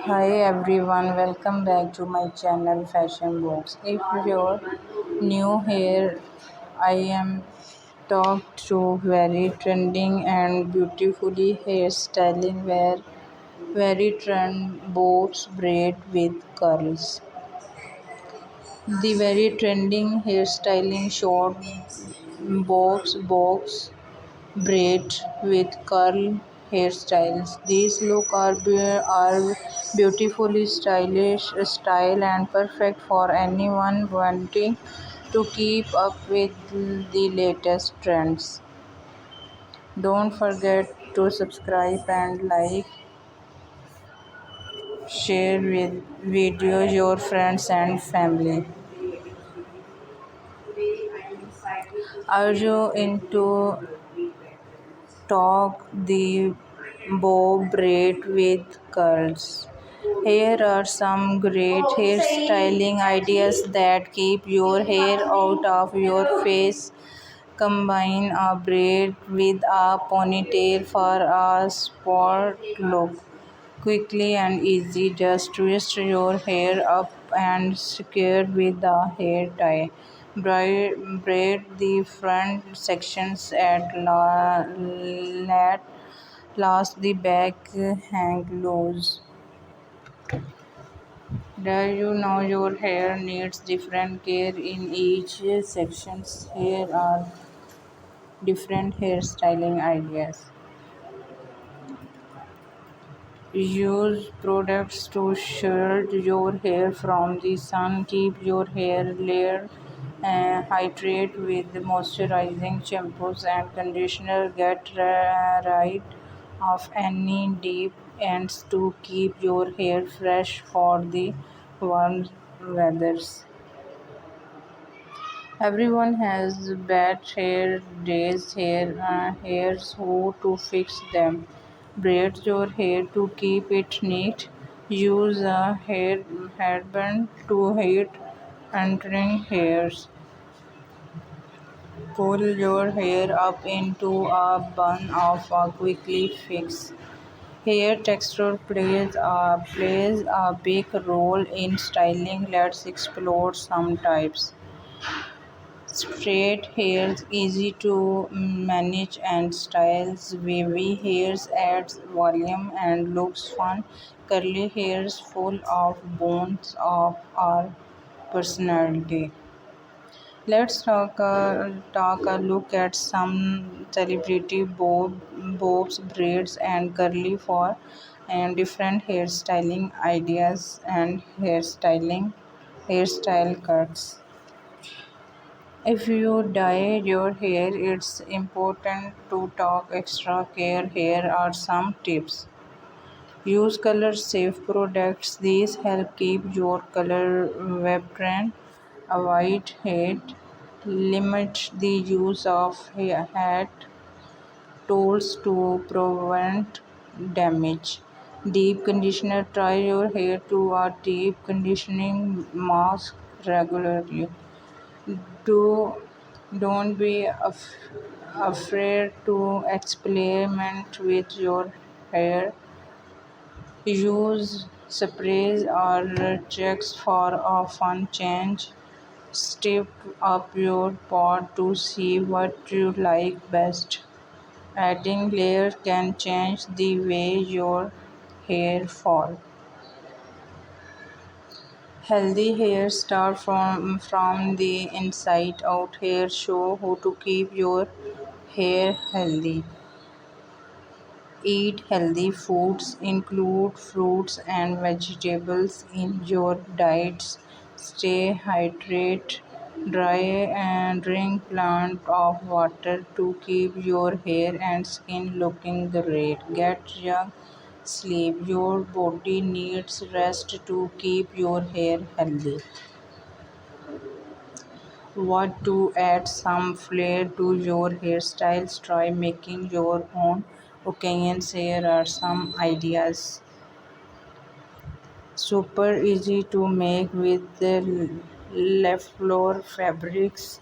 Hi everyone, welcome back to my channel Fashion Box. If you're new here, I am talked to very trending and beautifully hairstyling where very trend boats braid with curls. The very trending hairstyling short box braid with curl hairstyles. These look are beautifully stylish style and perfect for anyone wanting to keep up with the latest trends. Don't forget to subscribe and like, share with videos your friends and family. Are you into talk the bow braid with curls? Here are some great hairstyling ideas that keep your hair out of your face. Combine a braid with a ponytail for a sport look. Quickly and easy, just twist your hair up and secure with a hair tie. Braid the front sections at last the back hang loose. Do you know your hair needs different care in each sections? Here are different hairstyling ideas. Use products to shield your hair from the sun. Keep your hair layer hydrate with moisturizing shampoos and conditioner. Get rid of any deep ends to keep your hair fresh for the warm weathers. Everyone has bad hair days, hairs who to fix them. Braid your hair to keep it neat. Use a hairband to hide entering hairs. Pull your hair up into a bun of a quickly fix. Hair texture plays a big role in styling. Let's explore some types. Straight hairs easy to manage and styles. Wavy hairs adds volume and looks fun. Curly hairs full of bones of our personality. Let's talk a look at some celebrity bobs, braids, and curly for and different hairstyling ideas and hairstyle cuts. If you dye your hair, it's important to talk extra care. Here are some tips. Use color safe products. These help keep your color vibrant. Avoid heat. Limit the use of hat tools to prevent damage. Deep conditioner. Try your hair to a deep conditioning mask regularly. Do don't be afraid to experiment with your hair. Use sprays or checks for a fun change. Step up your pot to see what you like best. Adding layers can change the way your hair fall. Healthy hair start from the inside out. Hair show how to keep your hair healthy. Eat healthy foods. Include fruits and vegetables in your diets. Stay hydrated. Dry and drink plenty of water to keep your hair and skin looking great. Get young. Sleep. Your body needs rest to keep your hair healthy. What to add some flair to your hairstyles? Try making your own occasions. Here are some ideas. Super easy to make with the leftover fabrics.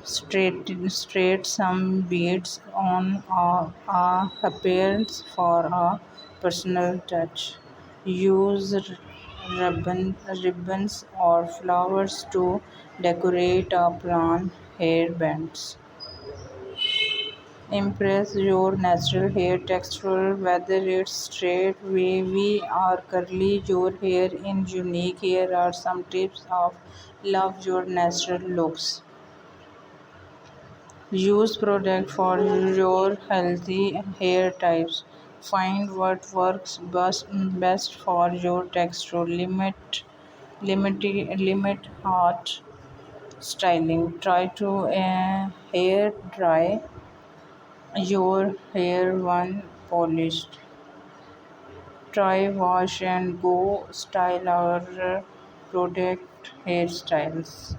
Straight some beads on a appearance for a personal touch. Use ribbons or flowers to decorate a plan hairbands. Impress your natural hair texture, whether it's straight, wavy, or curly. Your hair in unique. Here are some tips of love your natural looks. Use product for your healthy hair types. Find what works best for your texture. Limit hot styling. Try to hair dry your hair when polished. Try wash and go style our product hairstyles.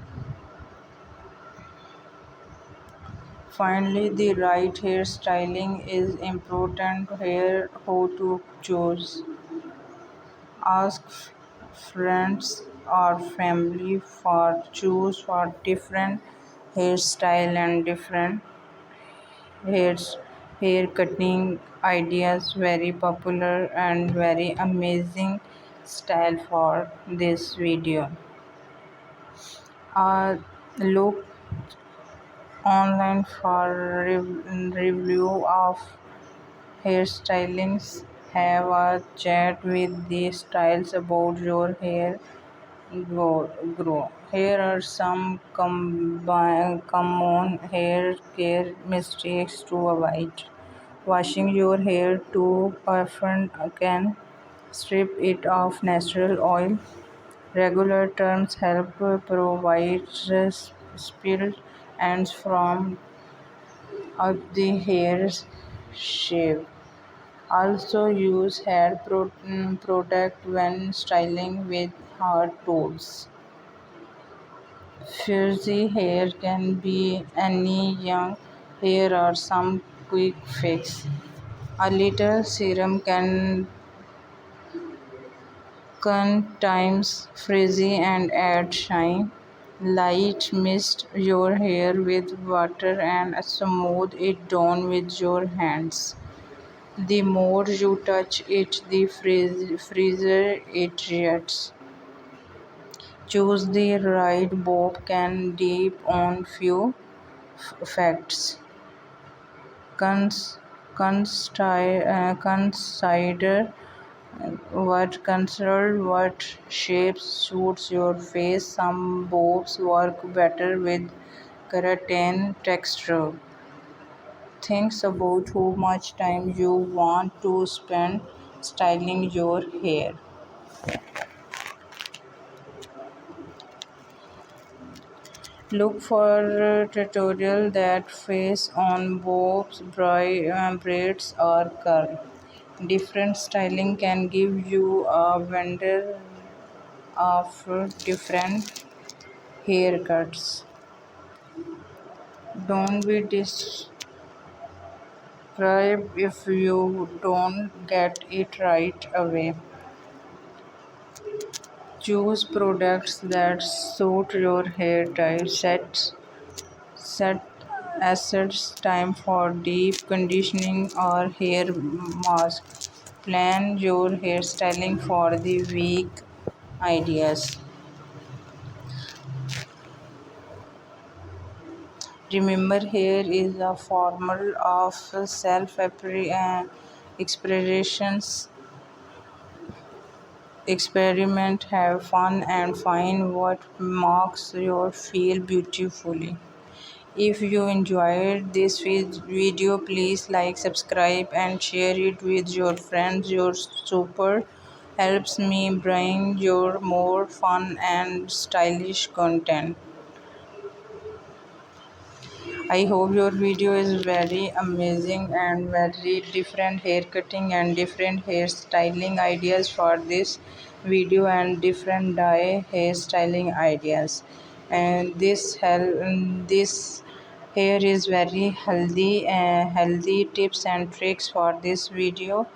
Finally, the right hairstyling is important. Here, how to choose. Ask friends or family for choose for different hairstyle and different hairs hair cutting ideas. Very popular and very amazing style for this video. Look online for review of hairstylings. Have a chat with the styles about your hair grow. Here are some common hair care mistakes to avoid. Washing your hair too often can strip it of natural oil. Regular turns help provide spilled ends from up the hair shape. Also use hair product when styling with hard tools. Frizzy hair can be any young hair or some quick fix. A little serum can times frizzy and add shine. Light mist your hair with water and smooth it down with your hands. The more you touch it, the freezer it gets. Choose the right bob can deep on few facts. Consider what shape suits your face. Some bobs work better with keratin texture. Think about how much time you want to spend styling your hair. Look for a tutorial that face on bobs, braids or curl. Different styling can give you a wonder of different haircuts. Don't be described if you don't get it right away. Choose products that suit your hair type. Set assets time for deep conditioning or hair mask. Plan your hairstyling for the week ideas. Remember, hair is a form of self expressions. Experiment, have fun, and find what makes you feel beautifully. If you enjoyed this video, please like, subscribe, and share it with your friends. Your super helps me bring your more fun and stylish content. I hope your video is very amazing and very different hair cutting and different hairstyling ideas for this video and different dye hairstyling ideas. And this hair is very healthy. Healthy tips and tricks for this video.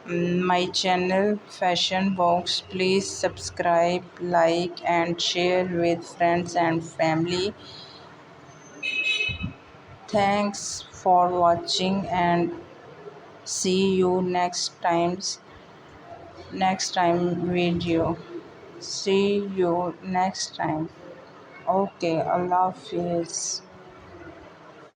My channel Fashion Box. Please subscribe, like, and share with friends and family. Thanks for watching and see you next times. next time video. See you next time. Okay, Allah Hafiz.